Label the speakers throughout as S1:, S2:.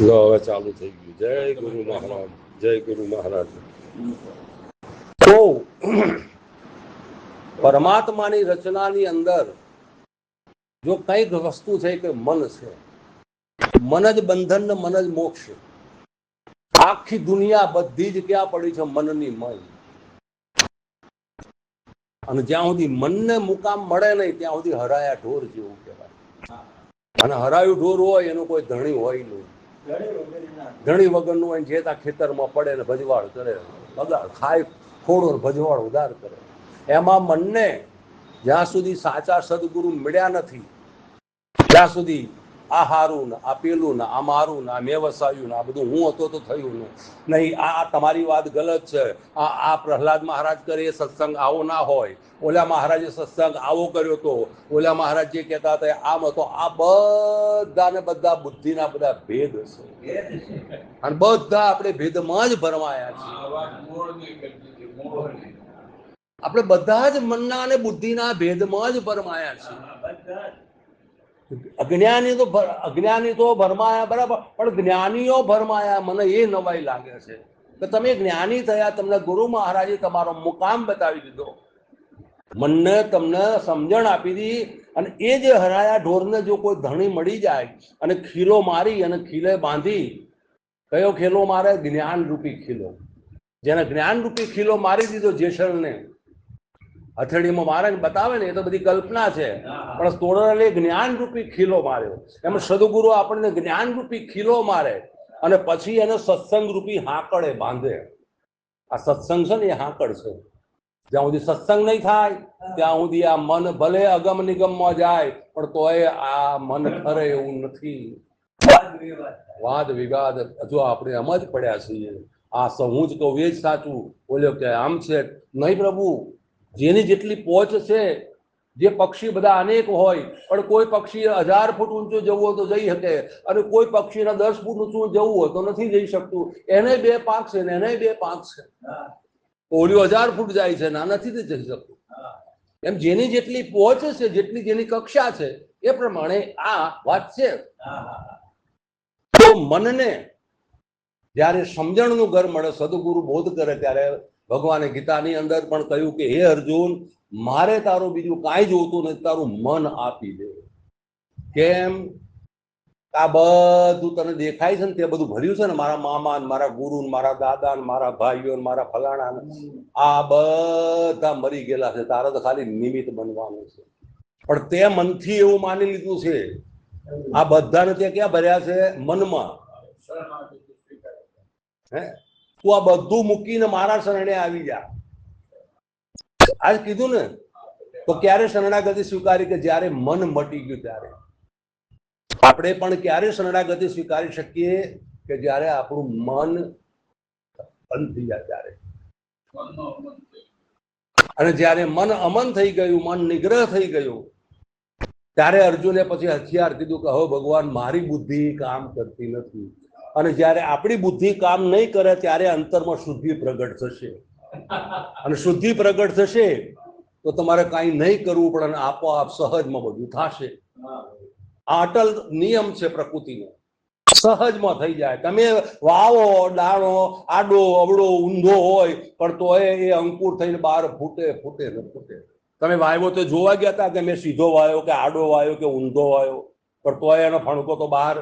S1: હવે ચાલુ થઈ ગયું. જય ગુરુ મહારાજ, જય ગુરુ મહારાજ. તો પરમાત્માની રચનાની અંદર જો કઈક વસ્તુ છે કે મન છે. મન જ બંધન ને મન જ મોક્ષ. આખી દુનિયા બધી જ ક્યાં પડી છે? મનની મય. અને જ્યાં સુધી મનને મુકામ મળે નહીં ત્યાં સુધી હરાયા ઢોર જેવું કહેવાય. અને હરાયું ઢોર હોય એનો કોઈ ધણી હોય નહીં. ધણી વગરનું હોય જે ત્યાં ખેતરમાં પડે ને ભજવાડ કરે, બગાડ ખાય ખોડો ભજવાડ ઉધાર કરે. એમાં મનને જ્યાં સુધી સાચા સદગુરુ મળ્યા નથી ત્યાં સુધી આ હારું ને આ પેલું ને આ મારું ને આ મેં વસાવ્યું ને આ બધું હું હતો તો થયું ને નહીં. આ તમારી વાત ગલત છે. આ પ્રહલાદ મહારાજ કરે એ સત્સંગ આવો ના હોય. ઓલા મહારાજે સત્સંગ આવો કર્યો તો. ઓલા મહારાજ જે કહેતા હતા આમ હતો. આ બધા બુદ્ધિના બધા ભેદ છે અને બધા આપણે ભેદમાં જ ભરમાયા છીએ. આપણે બધા જ મનના અને બુદ્ધિના ભેદમાં જ ભરમાયા છીએ. અજ્ઞાની તો ભરમાયા બરાબર, પણ જ્ઞાનીઓ ભરમાયા. મને એ નવાઈ લાગે છે કે તમે જ્ઞાની થયા, તમને ગુરુ મહારાજે તમારો મુકામ બતાવી દીધો, મનને તમને સમજણ આપી દી. અને એ જે હરાયા ઢોરને જો કોઈ ધણી મળી જાય અને ખીલો મારી અને ખીલે બાંધી, કયો ખીલો મારે? જ્ઞાન રૂપી ખીલો. જેને જ્ઞાન રૂપી ખીલો મારી દીધો જેસલને હથેળીમાં મારે ને બતાવે ને એ તો બધી કલ્પના છે, પણ તોરણે જ્ઞાન રૂપી ખીલો માર્યો. એમ સદગુરુ આપણને જ્ઞાન રૂપી ખીલો મારે અને પછી એને સત્સંગ રૂપી હાંકડે બાંધે. આ સત્સંગ છે ને એ હાંકડ છે. જ્યાં સુધી સત્સંગ નહીં થાય ત્યાં સુધી આ મન ભલે અગમ નિગમમાં જાય પણ તોય આ મન ઠરે એવું નથી. વાદ વિવાદ હજુ આપણે એમ જ પડ્યા છીએ. આ હું જ કહું એ જ સાચું, બોલ્યો કે આમ છે નહીં પ્રભુ. જેની જેટલી પહોંચ છે, જે પક્ષી બધા અનેક હોય પણ કોઈ પક્ષી 1000 ફૂટ ઊંચું જવું હોય તો જઈ શકે અને કોઈ પક્ષીને 10 ફૂટ ઊંચું જવું હોય તો નથી જઈ શકતું. એને 2 પાંખ છે ને એને 2 પાંખ છે. ઓલિયો 1000 ફૂટ જાય છે ના નથી જઈ શકતું. એમ જેની જેટલી પહોંચ છે, જેટલી જેની કક્ષા છે એ પ્રમાણે આ વાત છે. તો મનને જ્યારે સમજણનું ઘર મળે, સદગુરુ બોધ કરે, ત્યારે ભગવાને ગીતાની અંદર પણ કહ્યું કે હે અર્જુન, મારે તારું બીજું કાંઈ જોતું નથી, તારું મન આપી દે. કેમ? આ બધું તને દેખાય છે ને તે બધું ભર્યું છે ને, મારા મામા ને મારા ગુરુ ને મારા દાદા ને મારા ભાઈઓ ને મારા ફલાણા ને, આ બધા મરી ગયેલા છે. તારે તો ખાલી નિમિત્ત બનવાનું છે. પણ તે મનથી એવું માની લીધું છે આ બધાને તે ક્યાં ભર્યા છે? મનમાં. હે તું આ બધું મૂકીને મારા શરણે આવી જા. આજ કીધું ને. તો ક્યારે શરણાગતિ સ્વીકારી? કે જ્યારે મન મટી ગયું ત્યારે. આપણે પણ ક્યારે શરણાગતિ સ્વીકારી શકીએ? કે જ્યારે આપણું મન બંધ થઈ જાય ત્યારે. અને જ્યારે મન અમન થઈ ગયું, મન નિગ્રહ થઈ ગયું, ત્યારે અર્જુને પછી હથિયાર કીધું કે હવે ભગવાન મારી બુદ્ધિ કામ કરતી નથી. અને જ્યારે આપણી બુદ્ધિ કામ નહીં કરે ત્યારે અંતરમાં શુદ્ધિ પ્રગટ થશે. અને શુદ્ધિ પ્રગટ થશે તો તમારે કાંઈ નહીં કરવું પડે અને આપોઆપ સહજમાં બધું થશે. આ અટલ નિયમ છે પ્રકૃતિનો. સહજમાં થઈ જાય. તમે વાવો દાણો આડો અવળો ઊંધો હોય પણ તો એ અંકુર થઈને બહાર ફૂટે ફૂટે ને ફૂટે. તમે વાવ્યો તો જોવા ગયા હતા કે મેં સીધો વાયો કે આડો વાયો કે ઊંધો વાયો, પણ તોય એનો ફણકો તો બહાર.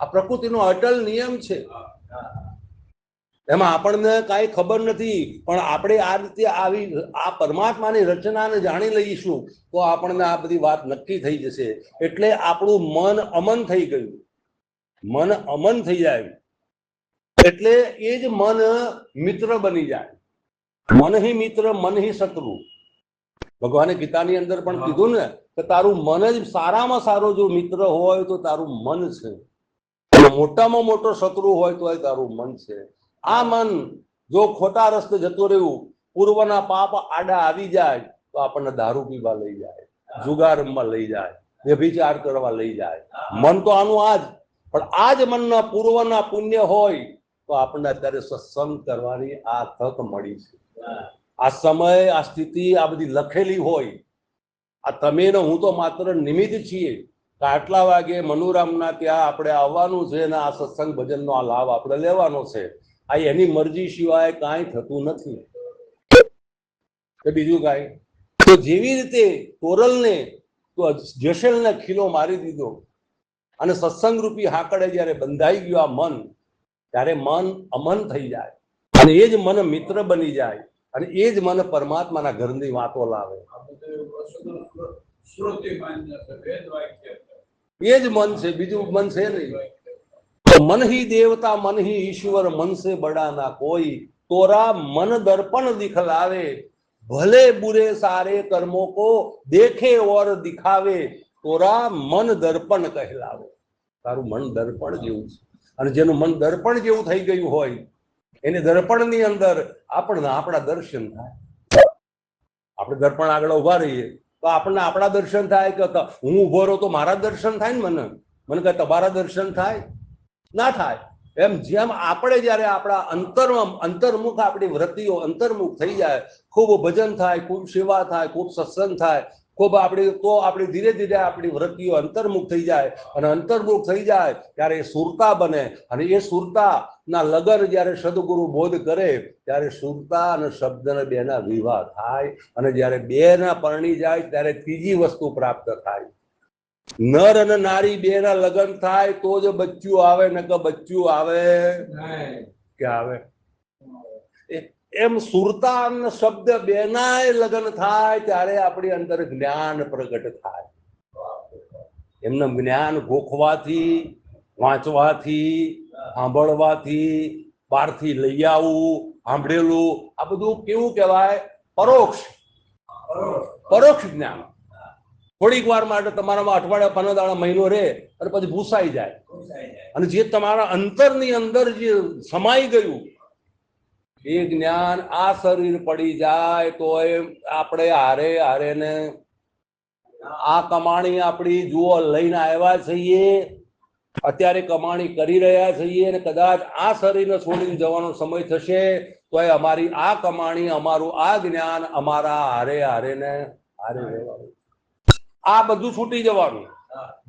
S1: આ પ્રકૃતિનો અટલ નિયમ છે. એમાં આપણને કાંઈ ખબર નથી, પણ આપણે આ રીતે આવી આ પરમાત્માની રચનાને જાણી લઈશું તો આપણને આ બધી વાત નક્કી થઈ જશે. એટલે આપણું મન અમન થઈ ગયું. મન અમન થઈ જાય એટલે એ જ મન મિત્ર બની જાય. મન હિ મિત્ર, મન હિ શત્રુ. ભગવાને ગીતાની અંદર પણ કીધું ને કે તારું મન જ સારામાં સારો જો મિત્ર હોય તો તારું મન છે. મોટામાં મોટો શત્રુ હોય તો તારું મન છે. આ મન જો ખોટા રસ્તે જતું રહ્યું, પૂર્વના પાપ આડા આવી જાય તો આપણને દારૂ પીવા લઈ જાય, જુગાર રમવા લઈ જાય, વ્યભિચાર કરવા લઈ જાય. મન તો આનું આ જ. પણ આ જ મનના પૂર્વના પુણ્ય હોય તો આપણને અત્યારે સત્સંગ કરવાની આ તક મળી છે. આ સમય, આ સ્થિતિ, આ બધી લખેલી હોય. આ તમે ને હું તો માત્ર નિમિત્ત છીએ. કે આટલા વાગે મનુરામના ત્યાં આપણે આવવાનું છે અને આ સત્સંગ ભજનનો આ લાભ આપણે લેવાનો છે. આ એની મરજી સિવાય કાંઈ થતું નથી કે બીજું કાંઈ. તો જેવી રીતે તોરલને તો જશેલને ખીલો મારી દીધો અને સત્સંગ રૂપી હાકડે જ્યારે બંધાઈ ગયું આ મન, ત્યારે મન અમન થઈ જાય અને એ જ મન મિત્ર બની જાય અને એ જ મન પરમાત્માના ઘરની વાતો લાવે. એ જ મન છે, બીજું મન છે નહીં. તો મન ही देवता मन ही ईश्वर मन से बड़ा ना कोई, तोरा मन दर्पण दिखलावे, भले बुरे सारे कर्मों को देखे और दिखावे, तोरा मन दर्पण कहलावे. તારું મન દર્પણ જેવું છે અને જેનું મન દર્પણ જેવું થઈ ગયું હોય એને દર્પણની અંદર આપણને આપણા દર્શન થાય. આપણે દર્પણ આગળ ઉભા રહીએ તો આપણને આપણા દર્શન થાય કે હું ઉભો રહું તો મારા દર્શન થાય ને મને કઈ તમારા દર્શન થાય ના થાય. એમ જેમ આપણે જયારે આપણા અંતર્મુખ આપણી વૃત્તિઓ અંતર્મુખ થઈ જાય, ખૂબ ભજન થાય, ખૂબ સેવા થાય, ખૂબ સત્સંગ થાય, ખૂબ આપણી ધીરે ધીરે આપણી વૃત્તિઓ અંતર્મુખ થઈ જાય અને અંતર્મુખ થઈ જાય ત્યારે એ સુરતા બને અને એ સુરતા ના લગન જયારે સદગુરુ બોધ કરે ત્યારે સુરતા અને શબ્દને બેના વિવાહ થાય અને જયારે બે ના પરણી જાય ત્યારે ત્રીજી વસ્તુ પ્રાપ્ત થાય. નર અને નારી બે ના લગ્ન થાય તો જ બચ્ચું આવે, ન કે બચ્ચું આવે કે આવે. એમ સુરતા અને શબ્દ બેનાય લગ્ન થાય ત્યારે આપણી અંદર જ્ઞાન પ્રગટ થાય. એમને જ્ઞાન ગોખવાથી, વાંચવાથી, સાંભળવાથી, બહારથી લઈ આવવું, સાંભળેલું, આ બધું કેવું કહેવાય? પરોક્ષ જ્ઞાન. થોડીક વાર માટે તમારામાં અઠવાડિયા 15 દાડા મહિનો રહે અને પછી ભૂસાઈ જાય અને જે તમારા અંતરની અંદર જે સમાઈ ગયું એ જ્ઞાન આ શરીર પડી જાય તો આપણે હારે ને આ કમાણી આપણી જુઓ લઈને આવ્યા છીએ, અત્યારે કમાણી કરી રહ્યા છીએ અને કદાચ આ શરીરને છોડીને જવાનો સમય થશે તો અમારી આ કમાણી, અમારું આ જ્ઞાન અમારા હારે રહેવાનું. આ બધું છૂટી જવાનું.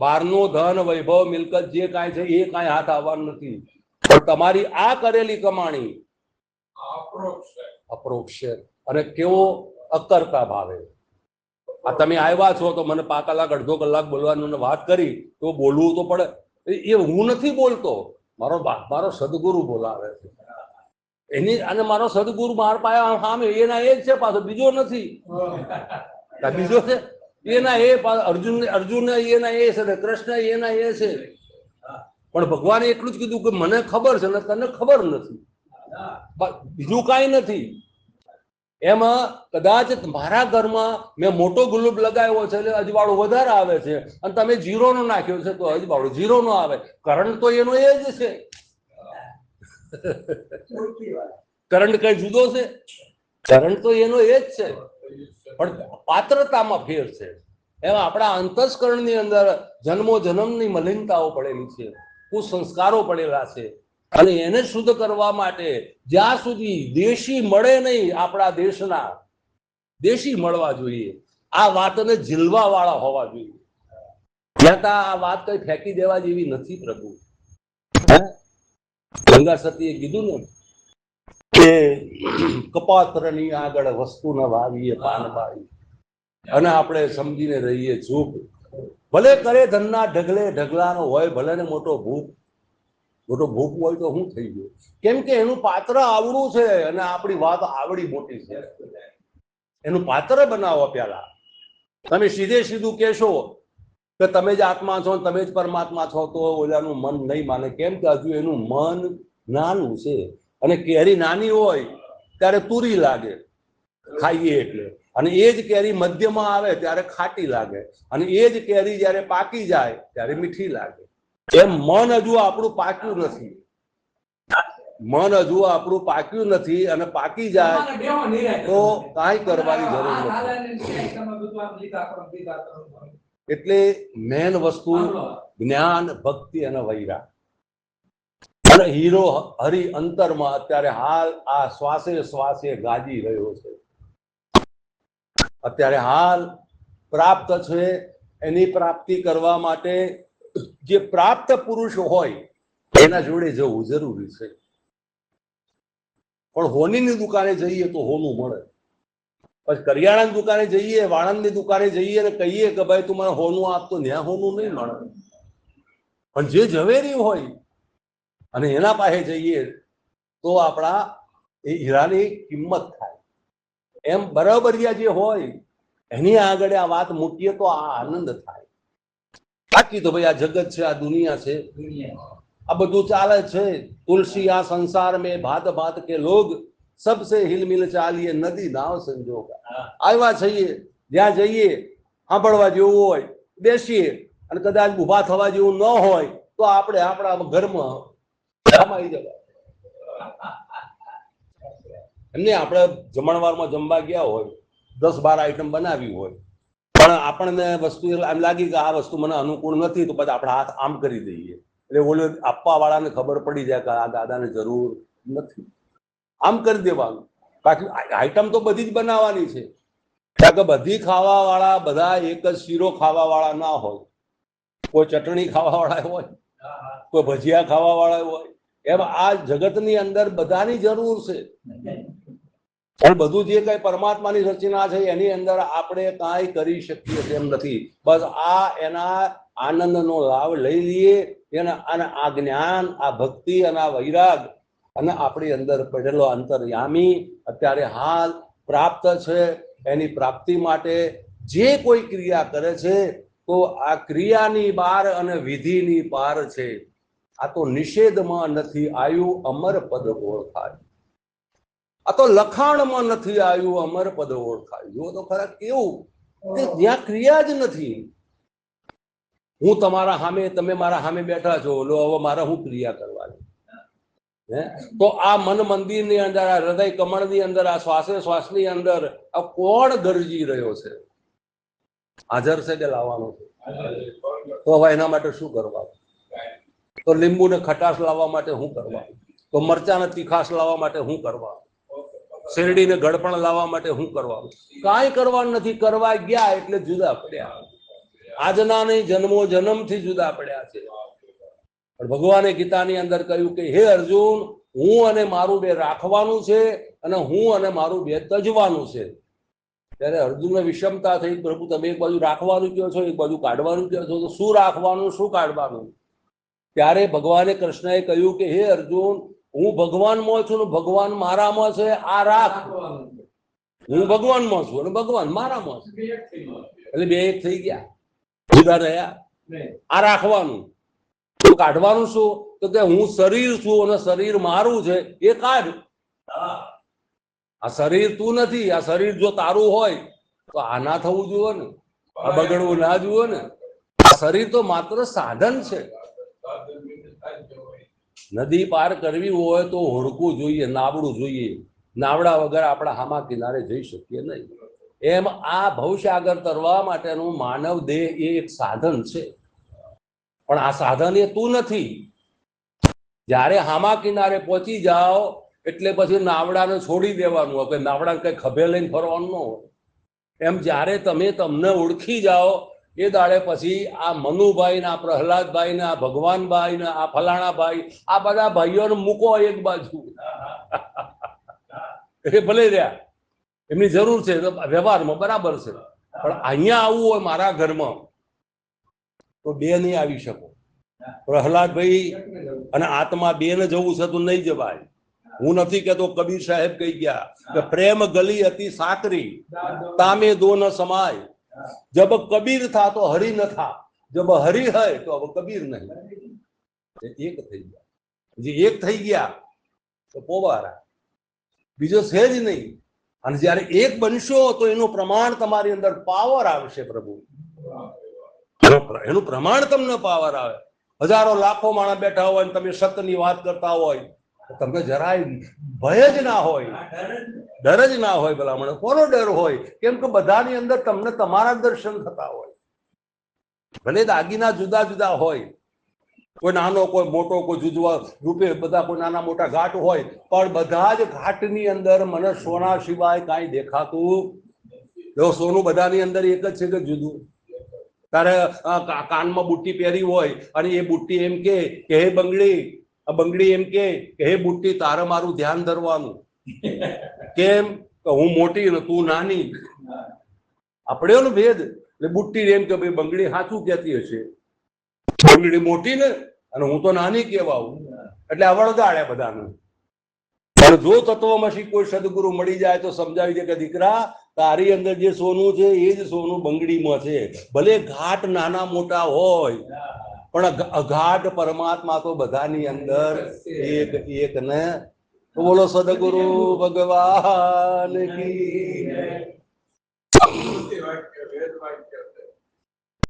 S1: બહારનું ધન, વૈભવ, મિલકત જે કાંઈ છે એ કાંઈ હાથ આવવાનું નથી. પણ તમારી આ કરેલી કમાણી અપરોક્ષ છે અને કેવો અકર્તા ભાવે. આ તમે આવ્યા છો તો મને 5 કલાક અડધો કલાક બોલવાનું વાત કરી તો બોલવું તો પડે. એ હું નથી બોલતો, મારો સદગુરુ બોલાવે છે એની. અને મારો સદગુરુ માર પાયા સામે એના એ જ છે, પાછો બીજો નથી. બીજો છે એના એ અર્જુન એના એ છે, કૃષ્ણ એના એ છે. પણ ભગવાને એટલું જ કીધું કે મને ખબર છે ને તને ખબર નથી, બીજું કાંઈ નથી. એમાં કદાચ મારા ઘરમાં મેં મોટો ગુલાબ લગાવ્યો છે એટલે અજવાળું વધારે આવે છે અને તમે 0 નો નાખ્યો છે તો અજવાળું 0 નો આવે. કરંટ તો એનો એ જ છે. કરંટ કઈ જુદો છે? કરંટ તો એનો એ જ છે, પણ પાત્રતામાં ફેર છે. એમાં આપણા અંતસ્કરણની અંદર જન્મો જન્મની મલિનતાઓ પડેલી છે, કુસંસ્કારો પડેલા છે અને એને શુદ્ધ કરવા માટે જ્યાં સુધી દેશી મળે નહીં, આપણા દેશના દેશી મળવા જોઈએ. આ વાતને ઝીલવા વાળા હોવા જોઈએ. આ વાત કઈ ફેંકી દેવા જેવી નથી પ્રભુ. ગંગા સતીએ કીધું ને કે કપાત્રની આગળ વસ્તુ ન વાવીએ પાનબાઈ, અને આપણે સમજીને રહીએ ચૂપ. ભલે કરે ધનના ઢગલે ઢગલાનો હોય, ભલે ને મોટો ભૂખ હોય તો શું થઈ ગયું? કેમ કે એનું પાત્ર આવડું છે અને આપણી વાત આવડી મોટી છે. એનું પાત્ર બનાવો. પેલા તમે સીધું કહેશો કે તમે જ આત્મા છો, તમે જ પરમાત્મા છો, તો ઓલાનું મન નહીં માને. કેમ કે હજુ એનું મન નાનું છે અને કેરી નાની હોય ત્યારે તુરી લાગે ખાઈએ એટલે, અને એ જ કેરી મધ્યમાં આવે ત્યારે ખાટી લાગે અને એ જ કેરી જ્યારે પાકી જાય ત્યારે મીઠી લાગે. એમ મન હજુ આપણું પાક્યું નથી. મન હજુ આપણું પાક્યું નથી અને પાકી જાય તો કાંઈ કરવાની જરૂર નથી. એટલે મેન વસ્તુ જ્ઞાન, ભક્તિ અને વૈરાગ. અને હીરો હરિ અંતરમાં અત્યારે હાલ આ શ્વાસે ગાજી રહ્યો છે. અત્યારે હાલ પ્રાપ્ત છે એની પ્રાપ્તિ કરવા માટે જે પ્રાપ્ત પુરુષ હોય એના જોડે જવું જરૂરી છે. પણ હોનીની દુકાને જઈએ તો હોનું મળે, પછી કરિયાણાની દુકાને જઈએ, વાણંદની દુકાને જઈએ અને કહીએ કે ભાઈ તું મને હોનું આપતો, ત્યાં હોનું નહીં મળે. પણ જે ઝવેરી હોય અને એના પાસે જઈએ તો આપણા એ હીરાની કિંમત થાય. એમ બરાબરિયા જે હોય એની આગળ આ વાત મૂકીએ તો આ આનંદ થાય. બાકી તો ભાઈ આ જગત છે, આ દુનિયા છે, આ બધું ચાલે છે. તુલસી આ સંસાર મેં ભાત ભાત કે લોગ સબસે હિલમિલ ચાલીએ નદી નાવ સંજોગ. આવ્યા છીએ, જ્યાં જઈએ સાંભળવા જેવું હોય બેસીએ, અને કદાચ ઉભા થવા જેવું ન હોય તો આપણે આપણા ઘરમાં આવી જવાય. એમને આપણે જમણવારમાં જમવા ગયા હોય, 10-12 આઈટમ બનાવી હોય, પણ આપણને વસ્તુ એમ લાગી કે આ વસ્તુ મને અનુકૂળ નથી, તો પછી આપણે હાથ આમ કરી દઈએ એટલે ઓલો આપવા વાળાને ખબર પડી જાય કે આ દાદાને જરૂર નથી, આમ કરી દેવાનું. બાકી આઈટમ તો બધી જ બનાવવાની છે, કારણ કે બધી ખાવા વાળા બધા એક જ શીરો ખાવા વાળા ના હોય. કોઈ ચટણી ખાવા વાળા હોય, કોઈ ભજીયા ખાવા વાળા હોય. એમ આ જગતની અંદર બધાની જરૂર છે, પણ બધું જે કઈ પરમાત્માની રચના છે એની અંદર આપણે કાંઈ કરી શકીએ તેમ નથી. બસ આ એના આનંદનો લાભ લઈ લઈએ, અને આ જ્ઞાન, આ ભક્તિ અને આ વૈરાગ અને આપણી અંદર પડેલો અંતર્યામી અત્યારે હાલ પ્રાપ્ત છે. એની પ્રાપ્તિ માટે જે કોઈ ક્રિયા કરે છે તો આ ક્રિયાની બાર અને વિધિની પાર છે. આ તો નિષેધમાં નથી આવ્યું, અમર પદ ઓળખાય. આ તો લખાણમાં નથી આવ્યું, અમર પદ ઓળખાય. જો તો ખરા કેવું કે જ્યાં ક્રિયા જ નથી. હું તમારા સામે, તમે મારા સામે બેઠા છો, લો હવે મારે હું ક્રિયા કરવાની? તો આ મન મંદિરની અંદર, આ હૃદય કમળની અંદર, આ શ્વાસે શ્વાસની અંદર આ કોણ ગરજી રહ્યો છે? હાજર છે કે લાવવાનો છે? તો હવે એના માટે શું કરવાનું? તો લીંબુ ને ખટાશ લાવવા માટે શું કરવાનું? તો મરચાને તીખાશ લાવવા માટે શું કરવાનું? શેરડીને ગળપણ લાવવા માટે શું કરવાનું? કાંઈ કરવાનું નથી. કરવા ગયા એટલે જુદા પડ્યા. આજના નહીં, જન્મો જન્મથી જુદા પડ્યા છે. પણ ભગવાને ગીતાની અંદર કહ્યું કે હે અર્જુન, હું અને મારું બે રાખવાનું છે અને હું અને મારું બે તજવાનું છે. ત્યારે અર્જુનને વિષમતા થઈ, પ્રભુ તમે એક બાજુ રાખવાનું કહો છો, એક બાજુ કાઢવાનું કહો છો, તો શું રાખવાનું, શું કાઢવાનું? ત્યારે ભગવાને કૃષ્ણએ કહ્યું કે હે અર્જુન, હું ભગવાનમાં છું ને ભગવાન મારામાં છે, આ રાખ. હું ભગવાનમાં છું અને ભગવાન મારામાં છે, એટલે બે એક થઈ ગયા, જુદા રહ્યા. આ રાખવાનું. તો કાઢવાનું શું? તો કે હું શરીર છું અને શરીર મારું છે, એ કાઢ. આ શરીર તું નથી. આ શરીર જો તારું હોય તો આ ના થવું જોઈએ ને, આ બગડવું ના જોઈએ ને. આ શરીર તો માત્ર સાધન છે. નદી પાર કરવી હોય તો હોડકું જોઈએ, નાવડું જોઈએ. નાવડા વગર આપણા હામા કિનારે જઈ શકીએ નહીં. એમ આ ભવસાગર તરવા માટેનું માનવ દેહ એ એક સાધન છે, પણ આ સાધન એ તું નથી. જ્યારે હામા કિનારે પહોંચી જાઓ એટલે પછી નાવડાને છોડી દેવાનું હોય. નાવડાને કઈ ખભે લઈને ફરવાનું ન હોય. એમ જ્યારે તમે તમને ઓળખી જાઓ એ દાડે પછી આ મનુભાઈ ને, આ પ્રહલાદભાઈ ને, આ ભગવાનભાઈ ને, આ ફલાણા ભાઈ, આ બધા ભાઈઓને મૂકો એક બાજુ. એ ભલે રહ્યા, એમની જરૂર છે વ્યવહારમાં, બરાબર છે. પણ અહીંયા આવવું હોય મારા ઘરમાં તો બે નહીં આવી શકો. પ્રહલાદભાઈ અને આત્મા બે ને જવું છે તો નહીં જવાય. હું નથી કહેતો, કબીર સાહેબ કહી ગયા કે પ્રેમ ગલી હતી સાકરી, તામે દો ન સમાય. જબ કબીર થા તો હરી ન થા, જબ હરી હૈ તો હવે કબીર નહીં. એક થઈ ગયા. જે એક થઈ ગયા તો પોવારા, બીજો છે જ નહીં. અને જયારે એક બનશો તો એનું પ્રમાણ તમારી અંદર પાવર આવશે. પ્રભુ એનું પ્રમાણ તમને પાવર આવે. હજારો લાખો માણસ બેઠા હોય અને તમે સત્યની વાત કરતા હોય, તમને જરાય ભય જ ના હોય, ડર જ ના હોય. ભલામણ કોનો ડર હોય? કેમ કે બધાની અંદર તમને તમારા દર્શન થતા હોય. ભલે દાગીના જુદા જુદા હોય, કોઈ નાનો કોઈ મોટો, કોઈ જુદવા રૂપે બધા કોઈ નાના મોટા ઘાટ હોય, પણ બધા જ ઘાટની અંદર મને સોના સિવાય કાંઈ દેખાતું. જો સોનું બધાની અંદર એક જ છે કે જુદું? તારે કાનમાં બુટ્ટી પહેરી હોય અને એ બુટ્ટી એમ કે હે બંગડી, આ બંગડી એમ કે હે બુટ્ટી તારે મારું ધ્યાન ધરવાનું. કેમ? હું મોટી ને તું નાની. આપડે ને ભેદ. એટલે બુટ્ટી એમ કે ભાઈ બંગડી સાચું કહેતી હશે, બંગડી મોટી ને અને હું તો નાની કહેવાઉં. એટલે વળગાડે બધાને. પણ જો તત્વમાંથી કોઈ સદગુરુ મળી જાય તો સમજાવી દે કે દીકરા તારી અંદર જે સોનું છે એ જ સોનું બંગડીમાં છે. ભલે ઘાટ નાના મોટા હોય પણ અઘાટ પરમાત્મા તો બધાની અંદર એક એક ને. બોલો સદગુરુ ભગવાન કી.